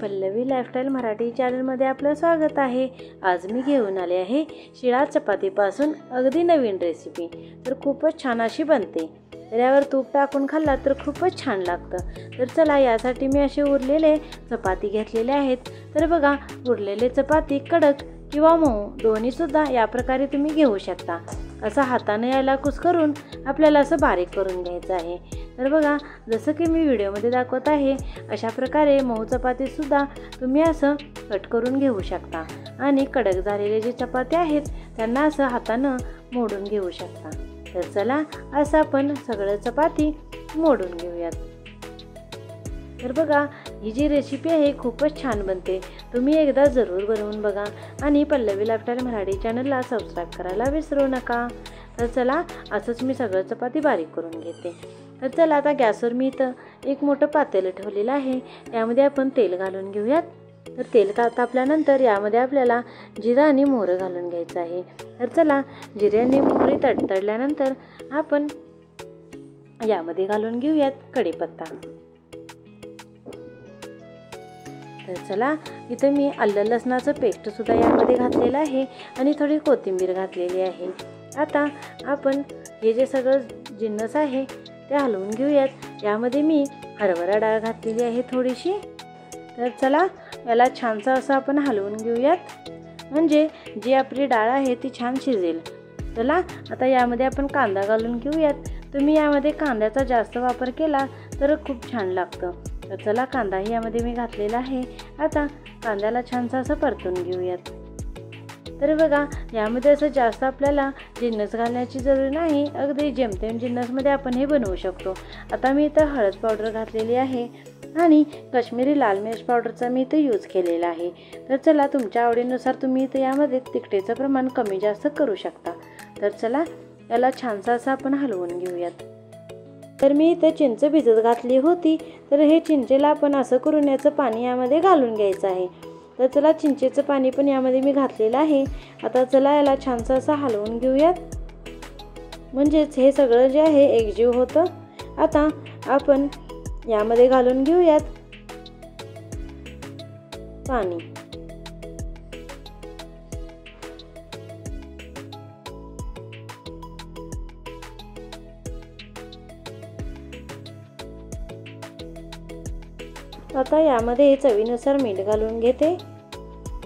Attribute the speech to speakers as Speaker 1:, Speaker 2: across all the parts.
Speaker 1: Pallavi lifestyle Marathi चॅनलमध्ये आपलं स्वागत आहे। आज मी घेऊन आले आहे शिळा चपातीपासून अगदी नवीन रेसिपी। तर खूपच छान अशी बनते। तर यावर तूप टाकून खाल्ला तर खूपच छान लागतं। तर चला यासाठी मी असे उरलेले चपाती घेतलेले आहेत। तर बघा उरलेले चपाती कडक किंवा मऊ दोन्ही सुद्धा या प्रकारे तुम्ही घेऊ शकता। असं हाताने याला कुस्करून आपल्याला असं बारीक करून घ्यायचं आहे। तर बघा जसं की मी व्हिडिओमध्ये दाखवत आहे अशा प्रकारे मऊ चपाती सुद्धा तुम्ही असं कट करून घेऊ शकता आणि कडक झालेले जे चपाती आहेत त्यांना असं हाताने मोडून घेऊ शकता। तर चला असं आपण सगळं चपाती मोडून घेऊयात। तर बघा ही जी रेसिपी आहे खूपच छान बनते। तुम्ही एकदा जरूर बनवून बघा आणि पल्लवी लाईफस्टाईल मराठी चॅनलला सबस्क्राईब करायला विसरू नका। तर चला असंच मी सगळं चपाती बारीक करून घेते। तर चला आता गॅसवर मी इथं एक मोठं पातेलं ठेवलेलं आहे। यामध्ये आपण तेल घालून घेऊयात। तर तेल तापल्यानंतर यामध्ये आपल्याला जिरा आणि मोहरी घालून घ्यायचं आहे। तर चला जिरे आणि मोहरी तडतडल्यानंतर आपण यामध्ये घालून घेऊयात कढीपत्ता। तर चला इथं मी आलं लसणाचं पेस्ट सुद्धा यामध्ये घातलेलं आहे आणि थोडी कोथिंबीर घातलेली आहे। आता आपण हे जे सगळं जिन्नस आहे ते हलवून घेऊयात। यामध्ये मी हरभरा डाळ घातलेली आहे थोडीशी। तर चला याला छानसं असं आपण हलवून घेऊयात म्हणजे जी आपली डाळ आहे ती छान शिजेल। चला आता यामध्ये आपण कांदा घालून घेऊयात। तुम्ही यामध्ये कांद्याचा जास्त वापर केला तर खूप छान लागतं। तर चला कांदाही यामध्ये मी घातलेला आहे। आता कांद्याला छानसं असं परतून घेऊयात। तर बघा यामध्ये असं जास्त आपल्याला जिन्नस घालण्याची जरूर नाही, अगदी जेमतेम जिन्नसमध्ये आपण हे बनवू शकतो। आता मी इथं हळद पावडर घातलेली आहे आणि काश्मीरी लाल मिर्च पावडरचा मी इथं यूज केलेला आहे। तर चला तुमच्या आवडीनुसार तुम्ही इथं यामध्ये तिखटेचं प्रमाण कमी जास्त करू शकता। तर चला याला छानसं असं आपण हलवून घेऊयात। तर मी इथं चिंच भिजत घातली होती। तर हे चिंचेला आपण असं करून याचं पाणी यामध्ये घालून घ्यायचं आहे। तर चला चिंचेचं पाणी पण यामध्ये मी घातलेलं आहे। आता चला याला छानसं असं हलवून घेऊयात म्हणजेच हे सगळं जे आहे एकजीव होतं। आता आपण यामध्ये घालून घेऊयात पाणी। आता यामध्ये चवीनुसार मीठ घालून घेते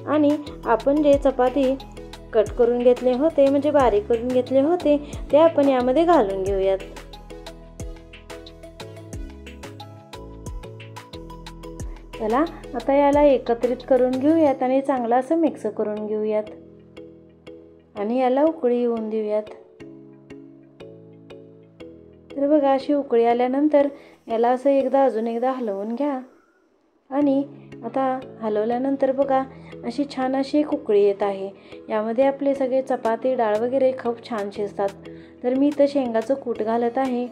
Speaker 1: आणि आपण जे चपाती कट करून घेतले होते म्हणजे बारीक करून घेतले होते ते आपण यामध्ये घालून घेऊयात। चला आता याला एकत्रित करून घेऊयात आणि चांगलं असं मिक्स करून घेऊयात आणि याला उकळी येऊन देऊयात। तर बघा अशी उकळी आल्यानंतर याला असं अजून एकदा हलवून घ्या आणि आता हलवल्यानंतर बघा अशी छान अशी एक उकळी येत आहे। यामध्ये आपले सगळे चपाती डाळ वगैरे खूप छान शिजतात। तर मी इथं शेंगाचं कूट घालत आहे।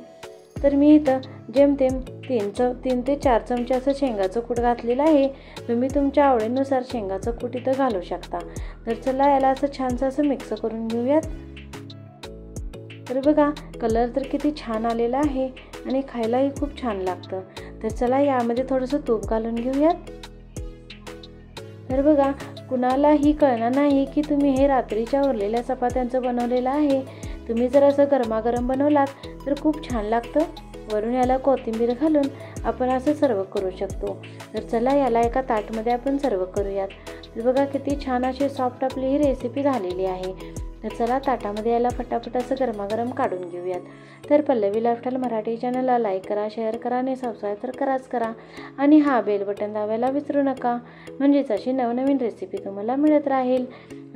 Speaker 1: तर मी इथं जेमतेम 3 ते 4 चमचे असं शेंगाचं कूट घातलेलं आहे। तुम्ही तुमच्या आवडीनुसार शेंगाचं कूट इथं घालू शकता। तर चला याला असं छानसं असं मिक्स करून घेऊयात। तर बघा कलर तर किती छान आलेला आहे आणि खायलाही खूप छान लागतं। तर चला यामध्ये थोडंसं तूप घालून घेऊयात। तर बघा कुणालाही कळणार नाही की तुम्ही हे रात्रीच्या उरलेल्या चपात्यांचं बनवलेलं आहे। तुम्ही जर असं गरमागरम बनवलात तर खूप छान लागतं। वरून याला कोथिंबीर घालून आपण असं सर्व करू शकतो। तर चला याला एका ताटमध्ये आपण सर्व करूयात। तर बघा किती छान अशी सॉफ्ट आपली ही रेसिपी झालेली आहे। तर चला ताटामध्ये याला फटाफट असं गरमागरम काढून घेऊयात। तर पल्लवी लाईफस्टाईल मराठी चॅनलला लाईक करा, शेअर करा आणि सबस्क्राईब तर कराच करा आणि हा बेल बटन दाबायला विसरू नका म्हणजेच अशी नवनवीन रेसिपी तुम्हाला मिळत राहील।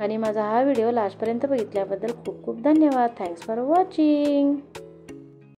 Speaker 1: आणि माझा हा व्हिडिओ लास्टपर्यंत बघितल्याबद्दल खूप खूप धन्यवाद। Thanks for watching.